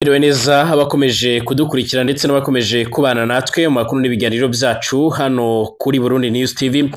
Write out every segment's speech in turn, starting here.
Mwiriwe neza abakomeje kudukurikira ndetse n'abakomeje kubana natwe mu makuru n'ibiganiro byacu hano kuri Burundi News TV.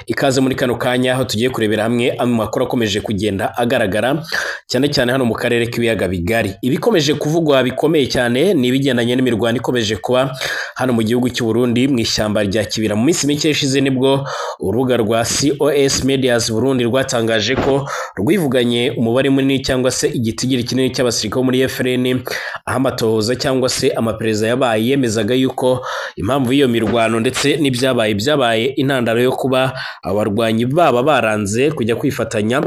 Ikaze muri kano kanya aho tugiye kurebera hamwe amakuru akomeje kugenda agaragara cyane cyane hano mu karere k'ibiyaga bigari. Ibikomeje kuvugwa bikomeye cyane ni ibigendanye n'imirwano ikomeje kuba hano mu gihugu cy'u Burundi mu ishyamba rya Kibira. Mu minsi mike ishize nibwo urubuga rwa COS Medias Burundi rwatangaje ko rwivuganye umubare munini cyangwa se igitigiri kinini cy'abasirikare muri FRN aho amatohoza cyangwa se amapereza yabaye yemezaga yuko impamvu y'iyo mirwano ndetse n'ibyabaye intandaro yo kuba abarwanyi baba baranze kujya kwifatanya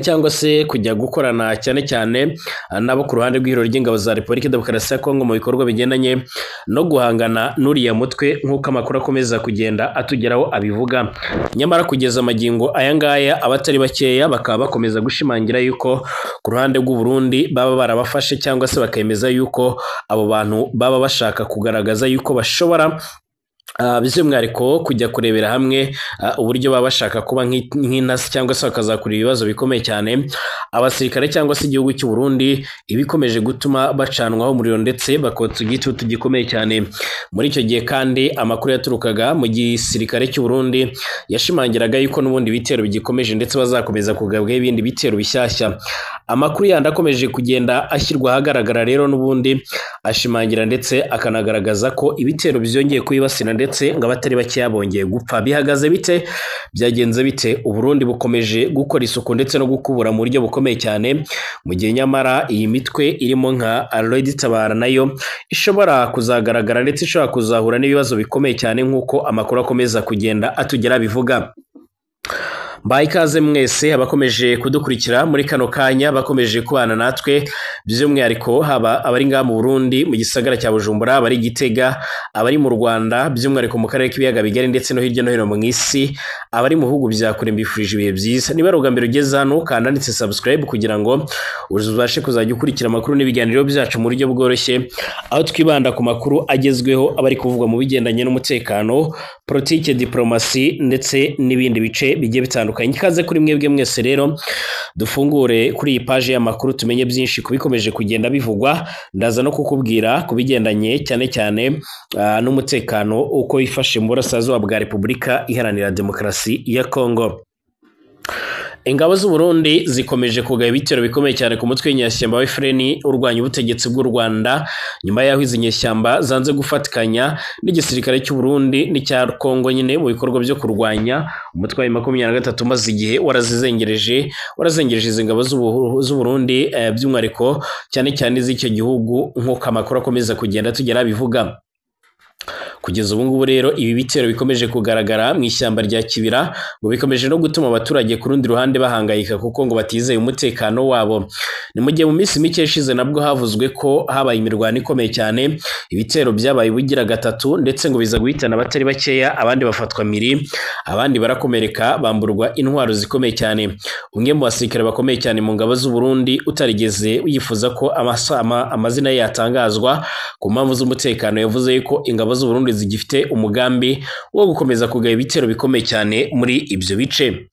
cyangwa se kujya gukorana cyane cyane nabo ku ruhande rw'ihuriro ry'ingabo za Repubulika Demokarasi ya Kongo mu bikorwa bigendanye no guhangana n'uriya mutwe nk'uko amakuru akomeza kugenda atugeraho abivuga. Nyamara kugeza amagingo aya ngaya abatari bakeya bakaba bakomeza gushimangira yuko ku ruhande rw'u Burundi baba barabafashe cyangwa se bakemeza yuko abo bantu baba bashaka kugaragaza yuko bashobora by'umwihariko kujya kurebera hamwe uburyo baba bashaka kuba nk'intasi cyangwa se bakazakura ibibazo bikomeye cyane abasirikare cyangwa se igihugu cy'u Burundi ibikomeje gutuma bacanwaho umuriro ndetse bakotsa igitutu gikomeye cyane. Muri icyo gihe kandi amakuru yaturukaga mu gisirikare cy'u Burundi yashimangiraga yuko n'ubundi bitero bigikomeje ndetse bazakomeza kugabwaho ibindi bitero bishyashya. Amakuru yandi akomeje kugenda ashyirwa ahagaragara rero n'ubundi ashimangira ndetse akanagaragaza ko ibitero byongeye kwibasira ndetse ngo abatari bake bongeye gupfa. Bihagaze bite? Byagenze bite? U Burundi bukomeje gukora isuku ndetse no gukubura mu buryo bukomeye cyane mu gihe nyamara iyi mitwe irimo nka Red Tabara nayo ishobora kuzagaragara ndetse ishobora kuzahura n'ibibazo bikomeye cyane nk'uko amakuru akomeza kugenda atugera bivuga. Mbaye ikaze mwese abakomeje kudukurikira muri kano kanya bakomeje kubana natwe by'umwihariko haba abari ngaha mu Burundi mu gisagara cya Bujumbura, abari Gitega, abari mu Rwanda by'umwihariko mu karere k'ibiyaga bigari ndetse no hirya no hino mu isi, abari mu bihugu bya kure mbifurije ibihe byiza. Niba ari ubwambere ugeze hano kanda ndetse subscribe kugira ngo uzabashe kuzajya ukurikira amakuru n'ibiganiro byacu mu buryo bworoshye aho twibanda ku makuru agezweho abari kuvugwa mu bigendanye n'umutekano, politike, diplomasi ndetse n'ibindi bice bigiye bitandukanye. Ikaze kuri mwebwe mwese rero dufungure kuri iyi page y'amakuru tumenye byinshi kubikomeje kugenda bivugwa. Ndaza no kukubwira kubigendanye cyane cyane n'umutekano uko yifashe mu burasirazuba bwa Repubulika Iharanira Demokarasi ya Kongo. Ingabo z'u Burundi zikomeje kugaba ibitero bikomeye cyane ku mutwe w'inyeshyamba wa FRN urwanya ubutegetsi bw'u Rwanda nyuma y'aho izi nyeshyamba zanze gufatikanya n'igisirikare cy'u Burundi n'icya Kongo nyine mu bikorwa byo kurwanya umutwe wa 23 maze igihe warazengereje izi ngabo z'u Burundi by'umwihariko cyane cyane z'icyo gihugu nk'uko amakuru akomeza kugenda tugera bivuga. Kugeza ubu ngubu rero ibi bitero bikomeje kugaragara mu ishyamba rya Kibira ngo bikomeje no gutuma abaturage ku rundi ruhande bahangayika kuko ngo batizeye umutekano wabo. Ni mu gihe mu minsi mike ishize nabwo havuzwe ko habaye imirwano ikomeye cyane, ibitero byabaye bugira gatatu ndetse ngo biza guhitana abatari bakeya, abandi bafatwa miri, abandi barakomereka bamburwa intwaro zikomeye cyane. Umwe mu basirikare bakomeye cyane mu ngabo z'u Burundi utarigeze yifuza ko amazina ye yatangazwa ku mpamvu z'umutekano yavuze ko ingabo z'u Burundi zigifite umugambi wo gukomeza kugaba ibitero bikomeye cyane muri ibyo bice.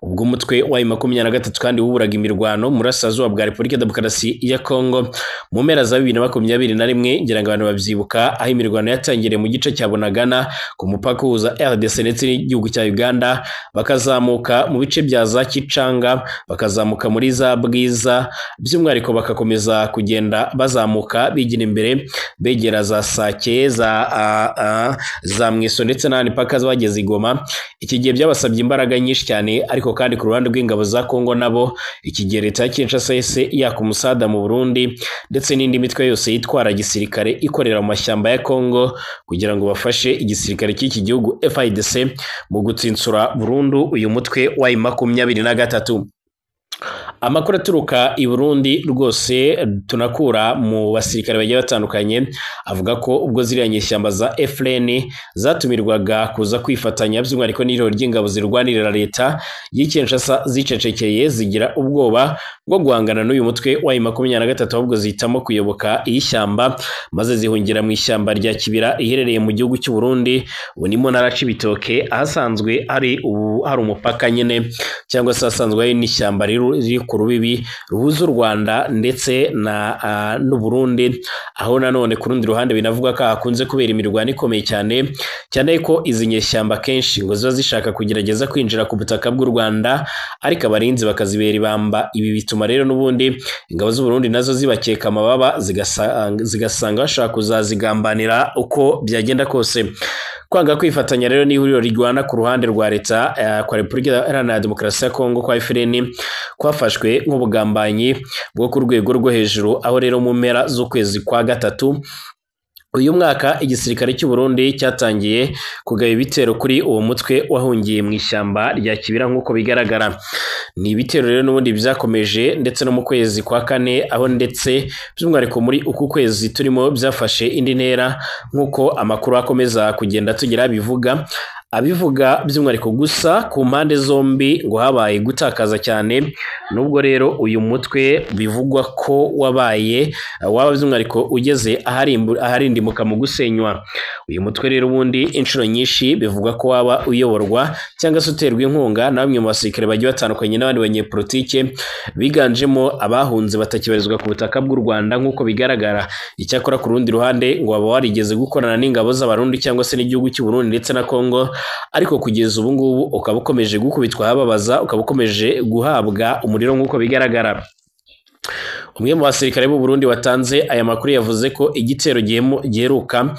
Ubwo umutwe wa 23 kandi wuburaga imirwano mu burasirazuba bwa Repubulika Demokarasi ya Kongo mu mpera za 2021 ngira ngo abantu babyibuka aho imirwano yatangiriye mu gice cya Bunagana ku mupaka uhuza RDC ndetse n'igihugu cya Uganda, bakazamuka mu bice bya za Kicanga, bakazamuka muri za Bwiza, by'umwihariko bakakomeza kugenda bazamuka bigira imbere begera za Sake za Mweso ndetse n'andi paka bageze i Goma. Iki gihe byabasabye imbaraga nyinshi cyane, ariko kandi ku ruhande rw'ingabo za Kongo nabo iki gihe leta ya Kinshasa yese yakumusada mu Burundi ndetse n'indi mitwe yose yitwara gisirikare ikorera mu mashyamba ya Kongo kugira ngo bafashe igisirikare cy'iki gihugu FARDC mu gutsinsura burundu uyu mutwe wa 23. Amakuru aturuka i Burundi rwose tunakura mu basirikare bagiye batandukanye avuga ko ubwo ziriya nyeshyamba za FRN zatumirwaga kuza kwifatanya by'umwihariko n'ihuriro ry'ingabo zirwanirira leta y'Kinshasa zicecekeye zigira ubwoba bwo guhangana n'uyu mutwe wa 23 ahubwo zihitamo kuyoboka iy'ishyamba maze zihungira mu ishyamba rya Kibira iherereye mu gihugu cy'u Burundi. Ubu ni mu ntara y'Cibitoke ahasanzwe hari umupaka nyine cyangwa se asanzwe hari n'ishyamba riri ku rubibi ruhuza u Rwanda ndetse n'u Burundi, aho nanone ku rundi ruhande binavuga ko hakunze kubera imirwano ikomeye cyane ko izi nyeshyamba kenshi ngo ziba zishaka kugerageza kwinjira ku butaka bw'u Rwanda, ariko abarinzi bakazibera ibamba. Ibi bituma rero n'ubundi ingabo z'u Burundi nazo zibakeka amababa, zigasanga bashaka kuzazigambanira uko byagenda kose. Kwanga kwifatanya rero n'ihuriro rigwana ku ruhande rwa leta kwa Repubulika Iharanira Demokarasi ya Kongo kwa FRN kwafashwe nk'ubugambanyi bwo ku rwego rwo hejuru, aho rero mu mpera z'ukwezi kwa gatatu uyu mwaka igisirikare cy'u Burundi cyatangiye kugaba ibitero kuri uwo mutwe wahungiye mu ishyamba rya Kibira nk'uko bigaragara. Ni ibitero rero n'ubundi byakomeje ndetse no mu kwezi kwa kane, aho ndetse by'umwihariko muri uku kwezi turimo byafashe indi ntera nk'uko amakuru akomeza kugenda tugira abivuga by'umwihariko gusa ku mpande zombi ngo habaye gutakaza cyane, nubwo rero uyu mutwe bivugwa ko waba by'umwihariko ugeze aharindimuka mu gusenywa. Uyu mutwe rero ubundi inshuro nyinshi bivugwa ko waba uyoborwa cyangwa se uterwa inkunga na bamwe mu basirikare bagiye batandukanye n'abandi banyepolitike biganjemo abahunze batakibarizwa ku butaka bw'u Rwanda nk'uko bigaragara. Icyakora ku rundi ruhande ngo waba warigeze gukorana n'ingabo z'Abarundi cyangwa se n'igihugu cy'u Burundi ndetse na Kongo, ariko kugeza ubu ngubu ukaba ukomeje gukubitwa hababaza, ukaba ukomeje guhabwa umuriro nk'uko bigaragara. Umwe mu basirikare b'u Burundi watanze aya makuru yavuze ko igitero giheruka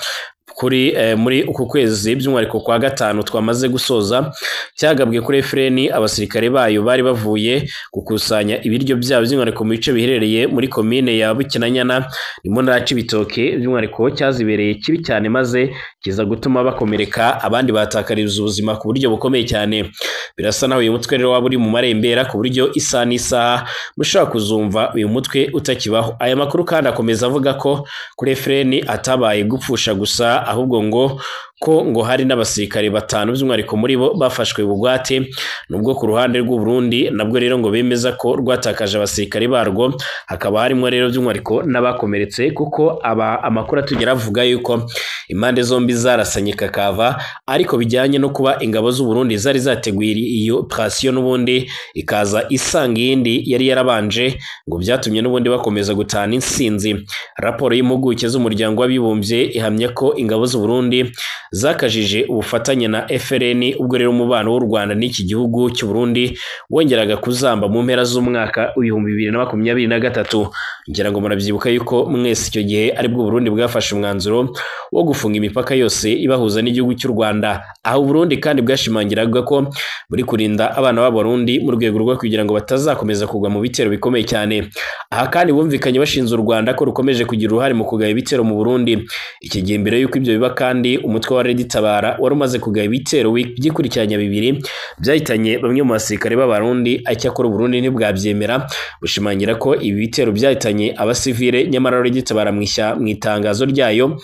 muri uku kwezi by'umwihariko kwa gatanu twamaze gusoza cyagabwe kuri FRN. Abasirikare bayo bari bavuye gukusanya ibiryo byabo by'umwihariko mu bice biherereye muri komine ya Bukinanyana mu ntara ya Cibitoke, by'umwihariko cyazibereye kibi cyane maze kiza gutuma bakomereka, abandi batakariza ubuzima ku buryo bukomeye cyane. Birasa naho uyu mutwe rero waba uri mu marembera ku buryo isaha n'isaha mushobora kuzumva uyu mutwe utakibaho. Aya makuru kandi akomeza avuga ko kuri FRN atabaye gupfusha gusa, ahubwo ngo hari n'abasirikare 5 by'umwihariko muri bo bafashwe bugwate, nubwo ku ruhande rw'u Burundi nabwo rero ngo bemeza ko rwatakaje abasirikare barwo, hakaba harimo rero by'umwihariko n'abakomeretse, kuko amakuru atugera avuga yuko impande zombi zarasanye kakava, ariko bijyanye no kuba ingabo z'u Burundi zari zateguye iyo operation n'ubundi ikaza isanga iyindi yari yarabanje, ngo byatumye n'ubundi bakomeza gutana insinzi. Raporo y'impuguke z'umuryango w'abibumbye ihamya ko ingabo z'u Burundi zakajije ubufatanye na FRN, ubwo rero umubano w'u Rwanda n'iki gihugu cy'u Burundi wongeraga kuzamba mu mpera z'umwaka w'ibihumbi 2023. Ngira ngo murabyibuka yuko mwese icyo gihe aribwo Burundi bwafashe umwanzuro wo gufunga imipaka yose ibahuza n'igihugu cy'u Rwanda, aho Burundi kandi bwashimangiraga ko buri kurinda abana b'Abarundi mu rwego rwo kugira ngo batazakomeza kugwa mu bitero bikomeye cyane. Aha kandi bumvikanye bashinze u Rwanda ko rukomeje kugira uruhare mu kugaba ibitero mu Burundi. Iki gihe mbere yuko ibyo biba kandi umutwe wa Red Tabara wari umaze kugaba ibitero by'ikurikiranya bibiri byahitanye bamwe mu basirikare b'Abarundi, acyakora Burundi ntibwabyemera bushimangira ko ibi bitero byahitanye abasivile, nyamara Red Tabara mu itangazo ryayo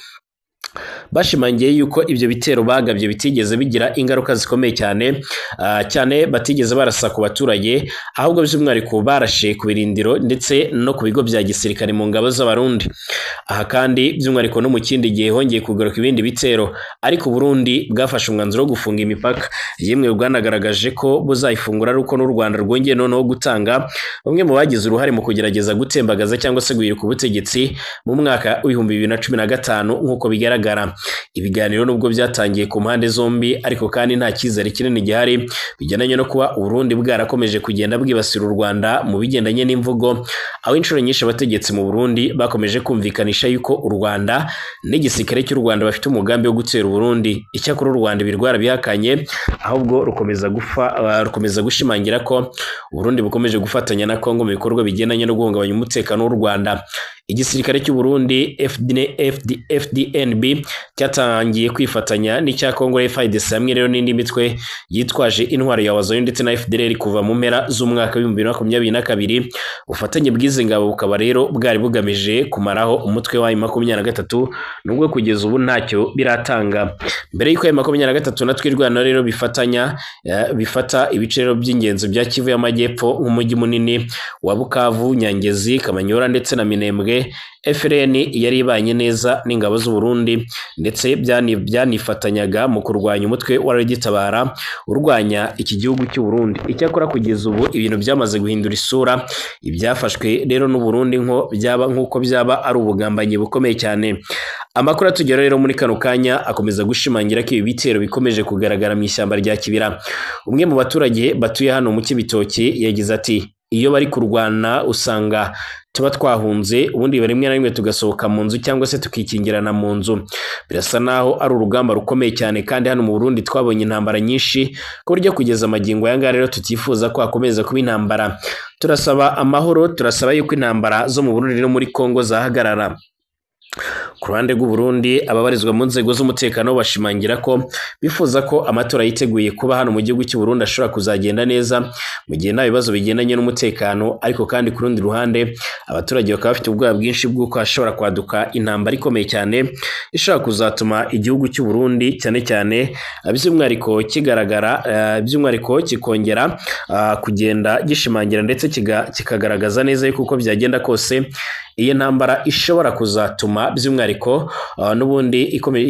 bashimangiye yuko ibyo bitero bagabye bitigeze bigira ingaruka zikomeye cyane batigeze barasa ku baturage, ahubwo by'umwihariko barashe ku birindiro ndetse no ku bigo bya gisirikare mu ngabo z'Abarundi. Aha kandi by'umwihariko no mu kindi gihe hongeye kugaruka ibindi bitero, ariko Burundi bwafashe umwanzuro wo gufunga imipaka. Yemwe bwanagaragaje ko buzayifungura ari uko n'u Rwanda rwongeye noneho gutanga bamwe mu bagize uruhare mu kugerageza gutembagaza cyangwa se guhirika ubutegetsi mu mwaka w'ibihumbi 2015 nk'uko bigaragara. Ibiganiro nubwo byatangiye ku mpande zombi, ariko kandi nta cyizere kinini gihari bijyanye no kuba Burundi bwarakomeje kugenda bwibasira u Rwanda mu bigendanye n'imvugo, aho inshuro nyinshi abategetsi mu Burundi bakomeje kumvikanisha yuko u Rwanda n'igisirikare cy'u Rwanda bafite umugambi wo gutera u Burundi. Icyakora u Rwanda birwara bihakanye, ahubwo rukomeza gushimangira ko u Burundi bukomeje gufatanya na Kongo mu bikorwa bigendanye no guhungabanya umutekano w'u Rwanda. Igisirikare cy'u Burundi FDNB cyatangiye kwifatanya n'icya Kongo FARDC hamwe rero n'indi mitwe yitwaje intwaro ya Wazalendo ndetse na FDLR kuva mu mpera z'umwaka wa 2022. Ubufatanye bw'izi ngabo bukaba rero bwari bugamije kumaraho umutwe wa M23, nubwo kugeza ubu ntacyo biratanga. Mbere y'uko M23 na twirwana rero bifata ibiciro by'ingenzi bya Kivu y'Amajyepfo nk'umujyi munini wa Bukavu, Nyangezi, Kamanyora ndetse na Minembwe, gihe FLN yari ibanye neza n'ingabo z'u Burundi ndetse byanifatanyaga mu kurwanya umutwe wa Reditabara urwanya iki gihugu cy'u Burundi. Icyakora kugeza ubu ibintu byamaze guhindura isura, ibyafashwe rero n'u Burundi nk'uko byaba ari ubugambanyi bukomeye cyane. Amakuru atugera rero muri kano kanya akomeza gushimangira ko ibi bitero bikomeje kugaragara mu ishyamba rya Kibira. Umwe mu baturage batuye hano mu Kibitoki yagize ati iyo bari kurwana usanga tuba twahunze, ubundi rimwe na rimwe tugasohoka mu nzu cyangwa se tukikingirana mu nzu. Birasa naho ari urugamba rukomeye cyane, kandi hano mu Burundi twabonye intambara nyinshi ku buryo kugeza amagingo aya ngaya rero tutifuza ko hakomeza kuba intambara. Turasaba amahoro, turasaba yuko intambara zo mu Burundi no muri Kongo zahagarara. Ku ruhande rw'u Burundi ababarizwa mu nzego z'umutekano bashimangira ko bifuza ko amatora yiteguye kuba hano mu gihugu cy'u Burundi ashobora kuzagenda neza mu gihe nta bibazo bigendanye n'umutekano, ariko kandi ku rundi ruhande abaturage bakaba bafite ubwoba bwinshi bw'uko hashobora kwaduka intambara ikomeye cyane ishobora kuzatuma igihugu cy'u Burundi cyane cyane by'umwihariko kikongera kugenda gishimangira ndetse kikagaragaza neza yuko uko byagenda kose iyi ntambara ishobora kuzatuma by'umwihariko n'ubundi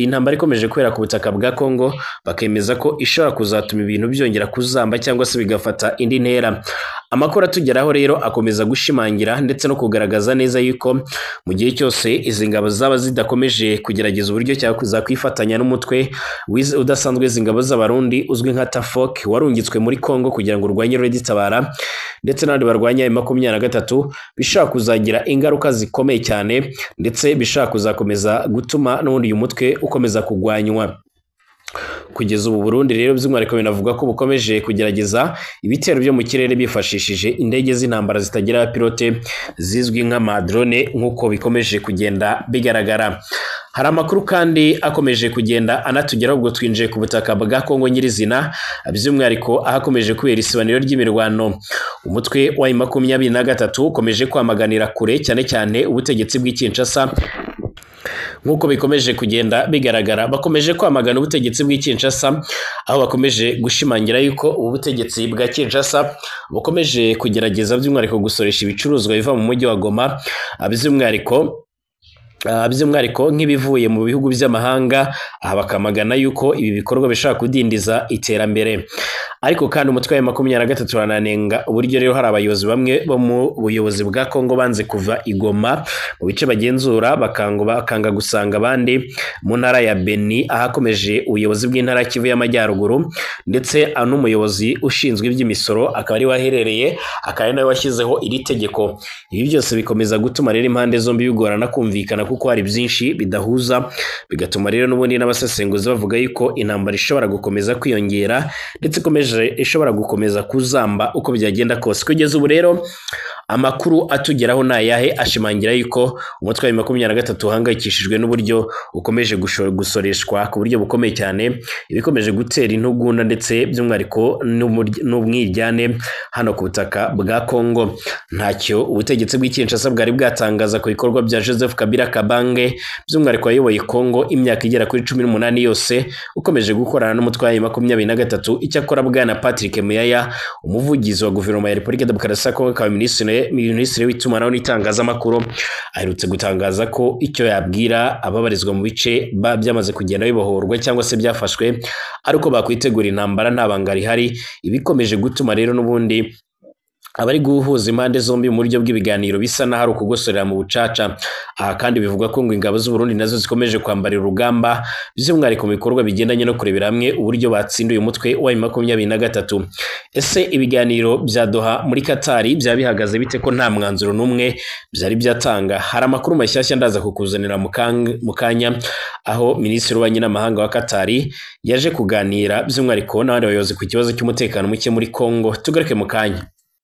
intambara ikomeje kubera ku butaka bwa Kongo, bakemeza ko ishobora kuzatuma ibintu byongera kuzamba cyangwa se bigafata indi ntera. Amakuru atugeraho rero akomeza gushimangira ndetse no kugaragaza neza yuko mu gihe cyose izi ngabo zaba zidakomeje kugerageza uburyo zakwifatanya n'umutwe udasanzwe izi ngabo z'Abarundi uzwi nka TAFOK warungitswe muri Kongo kugira ngo urwanye Reditabara ndetse n'abandi barwanya M23, bishobora kuzagira ingaruka zikomeye cyane ndetse bishobora kuzakomeza gutuma n'ubundi uyu mutwe ukomeza kugwanywa. Kugeza ubu Burundi rero by'umwihariko binavuga ko bukomeje kugerageza ibitero byo mu kirere bifashishije indege z'intambara zitagira abapilote zizwi nk'amadrone nk'uko bikomeje kugenda bigaragara. Hari amakuru kandi akomeje kugenda anatugeraho ubwo twinjiye ku butaka bwa Kongo nyirizina, by'umwihariko ahakomeje kubera isibaniro ry'imirwano. Umutwe wa M23 ukomeje kwamaganira kure cyane cyane ubutegetsi bw'i Kinshasa. Nk'uko bikomeje kugenda bigaragara, bakomeje kwamagana ubutegetsi bw'i Kinshasa, aho bakomeje gushimangira yuko ubu butegetsi bwa Kinshasa bukomeje kugerageza by'umwihariko gusoresha ibicuruzwa biva mu mujyi wa Goma, by'umwihariko nk'ibivuye mu bihugu by'amahanga. Aha bakamagana yuko ibi bikorwa bishobora kudindiza iterambere. Ariko kandi umutwe wa M23 urananenga uburyo rero hari abayobozi bamwe bo mu buyobozi bwa Kongo banze kuva i Goma mu bice bagenzura, bakanga gusanga abandi mu ntara ya Beni ahakomeje ubuyobozi bw'intara Kivu y'Amajyaruguru, ndetse n'umuyobozi ushinzwe iby'imisoro akaba ari waherereye, akaba ari nawe washyizeho iri tegeko. Ibi byose bikomeza gutuma rero impande zombi bigorana kumvikana kuko hari byinshi bidahuza, bigatuma rero n'ubundi n'abasesenguzi bavuga yuko intambara ishobora gukomeza kwiyongera ndetse ishobora gukomeza kuzamba uko byagenda kose. Kugeza ubu rero amakuru atugeraho nayahe ashimangira yuko umutwe wa M23 uhangayikishijwe n'uburyo ukomeje gusoreshwa ku buryo bukomeye cyane, ibikomeje gutera intugunda ndetse by'umwihariko n'umwiryane hano ku butaka bwa Kongo. Ntacyo ubutegetsi bw'i Kinshasa bwari bwatangaza ku bikorwa bya Joseph Kabila Kabange, by'umwihariko wayoboye Kongo imyaka igera kuri 18 yose ukomeje gukorana n'umutwe wa M23. Icyakora bwana Patrick Muyaya, umuvugizi wa guverinoma ya Repubulika Demokarasi ya Kongo, akaba minisitiri w'itumanaho n'itangazamakuru, aherutse gutangaza ko icyo yabwira ababarizwa mu bice byamaze kugenda bibohorwa cyangwa se byafashwe ariko bakwitegura intambara nta banga rihari. Ibikomeje gutuma rero n'ubundi abari guhuza impande zombi mu buryo bw'ibiganiro bisa naho ari ukugosorera mu bucaca. Aha kandi bivuga ko ngo ingabo z'u Burundi nazo zikomeje kwambarira urugamba, by'umwihariko mu bikorwa bigendanye no kurebera hamwe uburyo batsinduye umutwe wa M23. Ese ibiganiro bya Doha muri Katari byaba bihagaze bite ko nta mwanzuro n'umwe byari byatanga? Hari amakuru mashyashya ndaza kukuzanira mu kanya, aho minisitiri w'ububanyi n'amahanga wa Katari yaje kuganira by'umwihariko n'abandi bayobozi ku kibazo cy'umutekano muke muri Kongo. Tugaruke mu kanya.